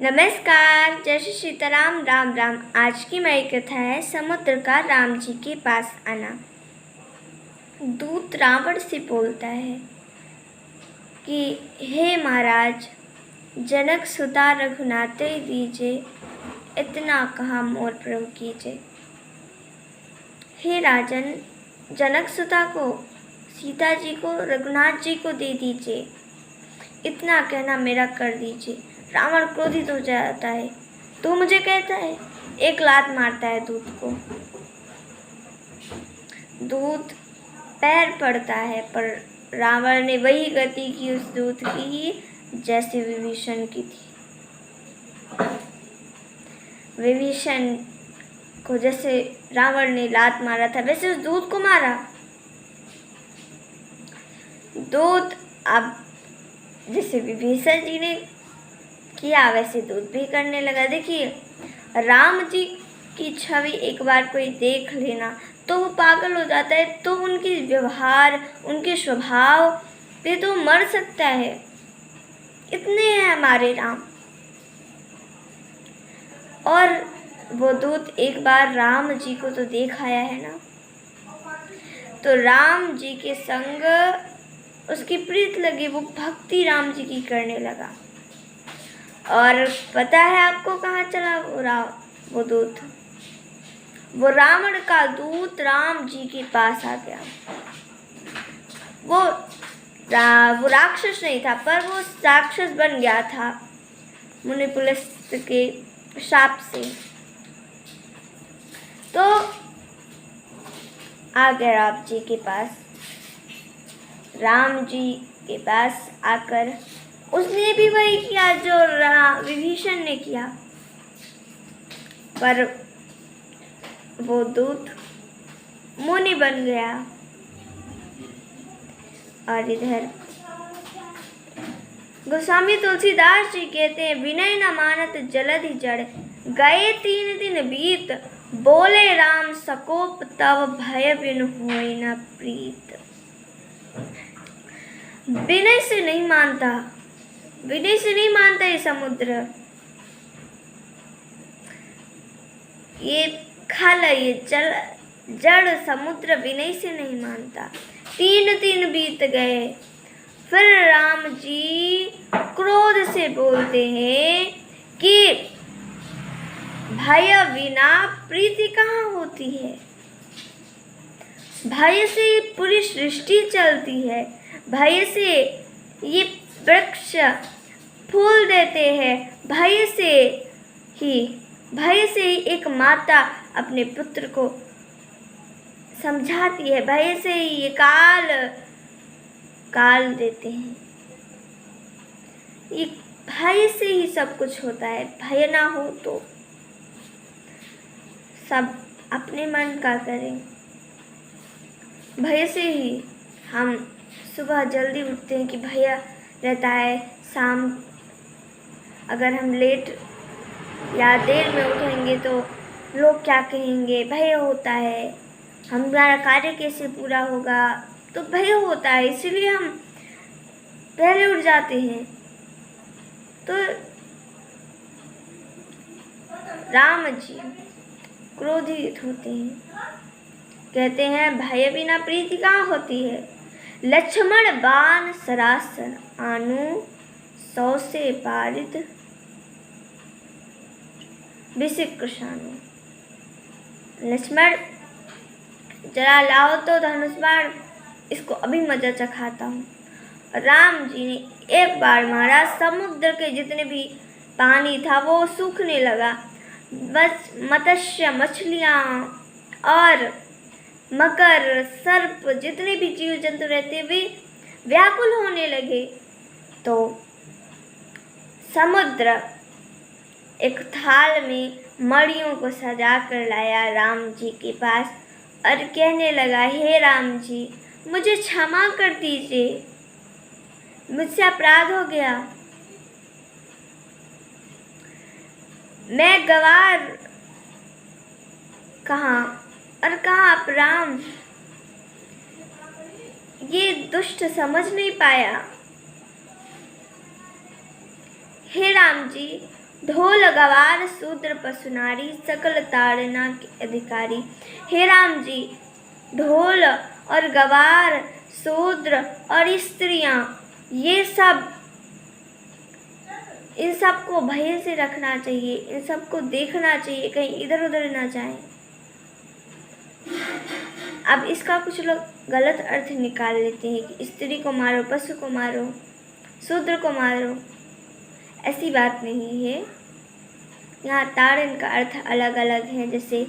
नमस्कार, जय श्री सीताराम। राम राम। आज की मेरी कथा है समुद्र का राम जी के पास आना। दूत रावण से बोलता है कि हे महाराज, जनक सुता रघुनाथ दीजिए, इतना कहा मोर प्रभु कीजिए। हे राजन, जनक सुता को, सीता जी को, रघुनाथ जी को दे दीजिए, इतना कहना मेरा कर दीजिए। रावण क्रोधित हो जाता है। तू मुझे कहता है, एक लात मारता है दूत को। दूत पैर पड़ता है, पर रावण ने वही गति की उस दूत की ही जैसे विभीषण की थी। विभीषण को जैसे रावण ने लात मारा था, वैसे उस दूत को मारा। दूत अब जैसे विभीषण जी ने किया वैसे दूत भी करने लगा। देखिए, राम जी की छवि एक बार कोई देख लेना तो वो पागल हो जाता है, तो उनके व्यवहार, उनके स्वभाव पे तो मर सकता है। इतने हैं हमारे राम। और वो दूत एक बार राम जी को तो देख आया है ना, तो राम जी के संग उसकी प्रीत लगी, वो भक्ति राम जी की करने लगा। और पता है आपको कहाँ चला वो दूत? वो रावण का दूत राम जी के पास आ गया। वो राक्षस नहीं था, पर वो राक्षस बन गया था मुनि पुलस्त के शाप से। तो आ गया राम जी के पास। राम जी के पास आकर उसने भी वही किया जो विभीषण ने किया, पर वो दूत मुनि बन गया। और इधर गोस्वामी तुलसीदास जी कहते हैं, विनय न मानत जलधि जड़, गए 3 दिन बीत, बोले राम सकोप तव भय बिन होय न प्रीत। विनय से नहीं मानता, विनय से नहीं मानता ये समुद्र, ये खल, ये जड़ समुद्र विनय से नहीं मानता। 3 दिन बीत गए, फिर राम जी क्रोध से बोलते हैं कि भय बिना प्रीति कहाँ होती है। भय से पूरी सृष्टि चलती है, भय से ये वृक्ष फूल देते हैं, भय से ही एक माता अपने पुत्र को समझाती है, भय से ही ये काल देते हैं। ये भय से ही सब कुछ होता है। भय ना हो तो सब अपने मन का करें। भय से ही हम सुबह जल्दी उठते हैं कि भैया रहता है, शाम अगर हम लेट या देर में उठेंगे तो लोग क्या कहेंगे, भय होता है। हमारा कार्य कैसे पूरा होगा, तो भय होता है, इसलिए हम पहले उठ जाते हैं। तो राम जी क्रोधित होते हैं, कहते हैं भय बिना प्रीति कहाँ होती है। लक्ष्मण बाण सरासर आनु, 100 से पारित विसिक कृषाणु। लक्ष्मण जरा लाओ तो धनुष बाण, इसको अभी मजा चखाता हूँ। राम जी ने एक बार मारा, समुद्र के जितने भी पानी था वो सूखने लगा। बस मत्स्य, मछलियाँ और मकर, सर्प, जितने भी जीव जंतु रहते वे व्याकुल होने लगे। तो समुद्र एक थाल में मड़ियों को सजा कर लाया राम जी के पास और कहने लगा, हे राम जी, मुझे क्षमा कर दीजिए, मुझसे अपराध हो गया। मैं गवार कहाँ और कहाँ आप राम, ये दुष्ट समझ नहीं पाया। हे राम जी, ढोल गवार शूद्र पशु नारी सकल ताड़ना के अधिकारी। हे राम जी, ढोल और गवार, शूद्र और स्त्रियां, ये सब, इन सब को भय से रखना चाहिए, इन सब को देखना चाहिए, कहीं इधर उधर ना जाए। अब इसका कुछ लोग गलत अर्थ निकाल लेते हैं कि स्त्री को मारो, पशु को मारो, शूद्र को मारो। ऐसी बात नहीं है। यहाँ ताड़न का अर्थ अलग अलग है। जैसे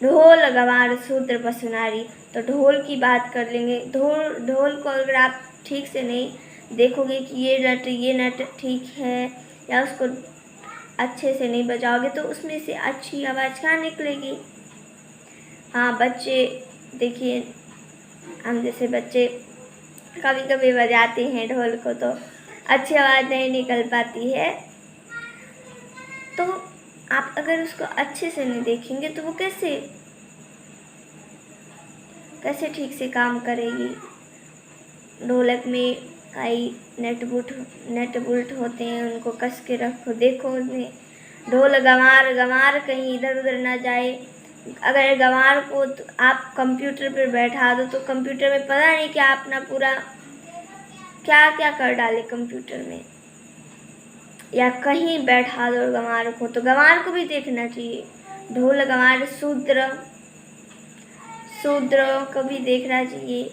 ढोल गवार शूद्र पशु नारी, तो ढोल की बात कर लेंगे। ढोल को अगर आप ठीक से नहीं देखोगे कि ये नट ठीक है, या उसको अच्छे से नहीं बजाओगे, तो उसमें से अच्छी आवाज़ कहाँ निकलेगी। हाँ, बच्चे देखिए, हम जैसे बच्चे कभी कभी बजाते हैं ढोल को, तो अच्छी आवाज़ नहीं निकल पाती है। तो आप अगर उसको अच्छे से नहीं देखेंगे तो वो कैसे ठीक से काम करेगी। ढोलक में कई नट बोल्ट होते हैं, उनको कस के रखो, देखो उसमें ढोल गंवार कहीं इधर उधर ना जाए। अगर गंवार को तो आप कंप्यूटर पर बैठा दो, तो कंप्यूटर में पता नहीं क्या अपना पूरा क्या क्या कर डाले कंप्यूटर में, या कहीं बैठा दो गंवार को, तो गंवार को भी देखना चाहिए। ढोल गंवार शूद्र को भी देखना चाहिए।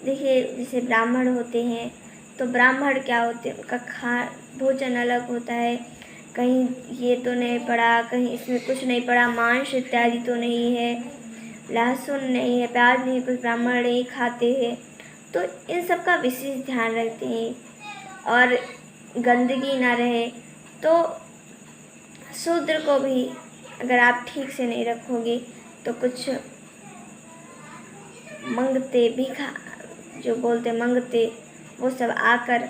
देखिए, जैसे ब्राह्मण होते हैं, तो ब्राह्मण क्या होते हैं, उनका भोजन अलग होता है। कहीं ये तो नहीं पड़ा, कहीं इसमें कुछ नहीं पड़ा, मांस इत्यादि तो नहीं है, लहसुन नहीं है, प्याज नहीं, कुछ ब्राह्मण नहीं खाते हैं। तो इन सब का विशेष ध्यान रखते हैं, और गंदगी ना रहे। तो शूद्र को भी अगर आप ठीक से नहीं रखोगे, तो कुछ मंगते जो बोलते मंगते, वो सब आकर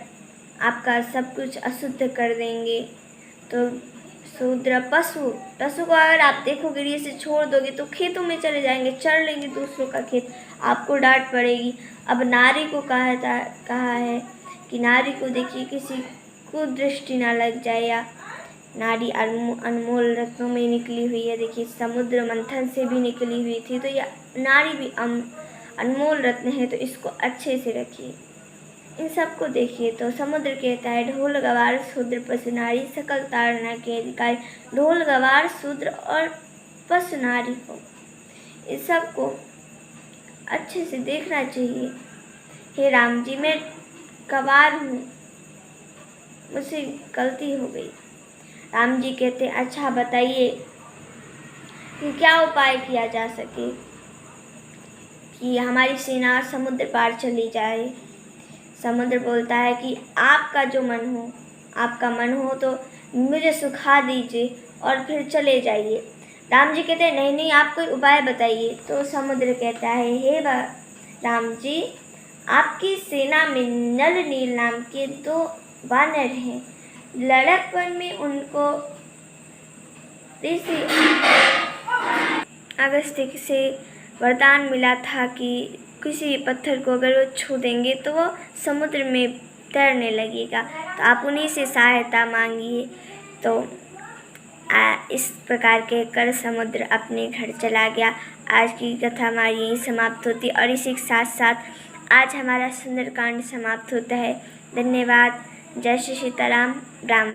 आपका सब कुछ अशुद्ध कर देंगे। तो शूद्र पशु को अगर आप देखोगे, ये से छोड़ दोगे, तो खेतों में चले जाएंगे, चढ़ लेंगे दूसरों का खेत, आपको डांट पड़ेगी। अब नारी को कहा है कि नारी को देखिए किसी को दृष्टि ना लग जाए, या नारी अनमोल रत्नों में निकली हुई है। देखिए, समुद्र मंथन से भी निकली हुई थी, तो यह नारी भी अनमोल रत्न है, तो इसको अच्छे से रखिए। इन सब को देखिए, तो समुद्र कहता है ढोल गवार शूद्र पशु नारी सकल ताड़ना के अधिकारी। ढोल गवार शूद्र और पशु नारी को, इस सब को अच्छे से देखना चाहिए। हे राम जी, मैं गवार हूँ, मुझसे गलती हो गई। राम जी कहते, अच्छा बताइए कि क्या उपाय किया जा सके कि हमारी सेना समुद्र पार चली जाए। समुद्र बोलता है कि आपका मन हो तो मुझे सुखा दीजिए और फिर चले जाइए। राम जी कहते हैं, नहीं, आप कोई उपाय बताइए। तो समुद्र कहता है, हे राम जी, आपकी सेना में नल नील नाम के 2 वानर हैं। लड़कपन में उनको ऋषि अगस्त्य से वरदान मिला था कि किसी पत्थर को अगर वो छू देंगे तो वो समुद्र में तैरने लगेगा, तो आप उन्हीं से सहायता मांगिए। तो इस प्रकार के कर समुद्र अपने घर चला गया। आज की कथा हमारी यहीं समाप्त होती, और इसी के साथ साथ आज हमारा सुंदरकांड समाप्त होता है। धन्यवाद। जय श्री सीताराम। राम।